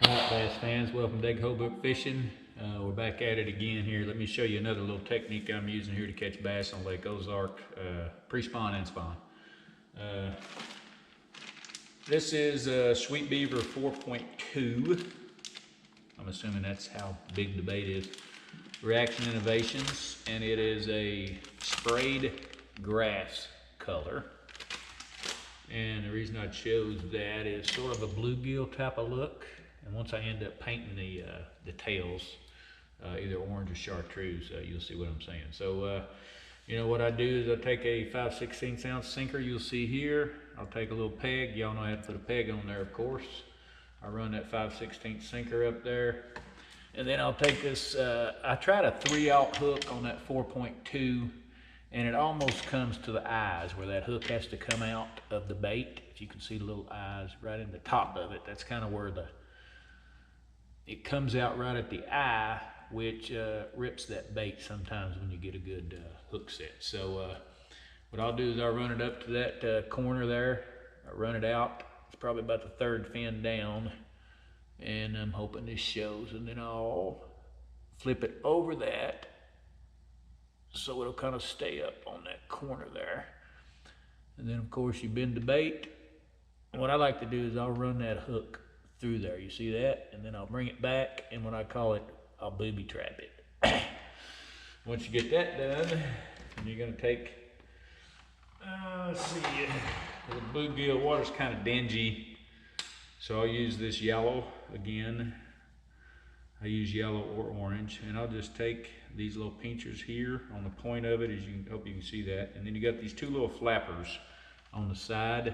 Alright, bass fans, welcome to Dave Holbrook Fishing. We're back at it again here. Let me show you another little technique I'm using here to catch bass on Lake Ozark, pre-spawn and spawn. This is Sweet Beaver 4.2. I'm assuming that's how big the bait is. Reaction Innovations, and it is a sprayed grass color. And the reason I chose that is sort of a bluegill type of look. And once I end up painting the tails, either orange or chartreuse, you'll see what I'm saying. So, you know what I do is I take a 5/16 ounce sinker. You'll see here. I'll take a little peg. Y'all know how to put a peg on there, of course. I run that 5/16 sinker up there, and then I'll take this. I tried a 3/0 hook on that 4.2, and it almost comes to the eyes where that hook has to come out of the bait. If you can see the little eyes right in the top of it, that's kind of where it comes out right at the eye, which rips that bait sometimes when you get a good hook set. So what I'll do is I'll run it up to that corner there. I run it out. It's probably about the third fin down, and I'm hoping this shows. And then I'll flip it over that so it'll kind of stay up on that corner there. And then of course you bend the bait. And what I like to do is I'll run that hook through there, you see that? And then I'll bring it back, and when I call it, I'll booby trap it. Once you get that done, you're gonna take, let's see, the bluegill water's kind of dingy, so I'll use this yellow again. I use yellow or orange, and I'll just take these little pinchers here on the point of it, as you hope you can see that, and then you got these two little flappers on the side.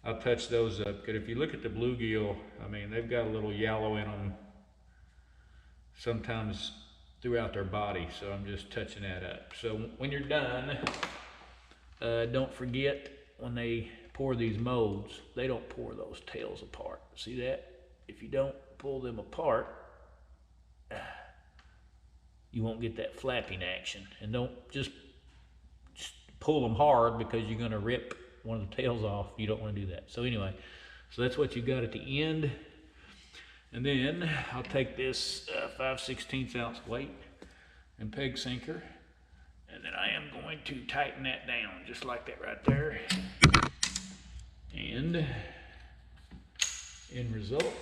I'll touch those up, because if you look at the bluegill, I mean, they've got a little yellow in them sometimes throughout their body, so I'm just touching that up. So when you're done, don't forget, when they pour these molds, they don't pour those tails apart. See that? If you don't pull them apart, you won't get that flapping action. And don't just pull them hard, because you're gonna rip one of the tails off. You don't want to do that. So anyway, so that's what you got at the end. And then I'll take this 5/16 ounce weight and peg sinker, and then I am going to tighten that down just like that right there. And end result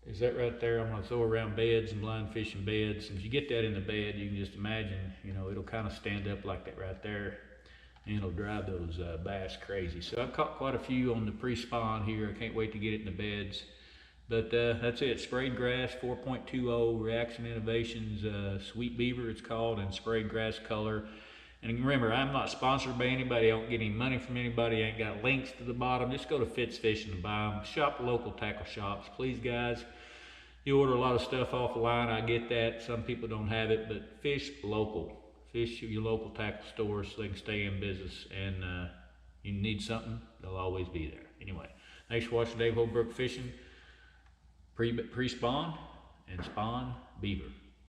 is that right there. I'm going to throw around beds and blind fishing beds. And if you get that in the bed, you can just imagine, you know, it'll kind of stand up like that right there, and it'll drive those bass crazy. So I've caught quite a few on the pre-spawn here. I can't wait to get it in the beds. But that's it. Sprayed grass 4.20, Reaction Innovations, Sweet Beaver it's called, and sprayed grass color. And remember, I'm not sponsored by anybody. I don't get any money from anybody. I ain't got links to the bottom. Just go to Fitz Fishing and buy them. Shop local tackle shops, please, guys. You order a lot of stuff off the line, I get that. Some people don't have it, but fish local. Fish your local tackle stores so they can stay in business. And you need something, they'll always be there. Anyway, thanks for watching Dave Holbrook Fishing. Pre-spawn and spawn beaver.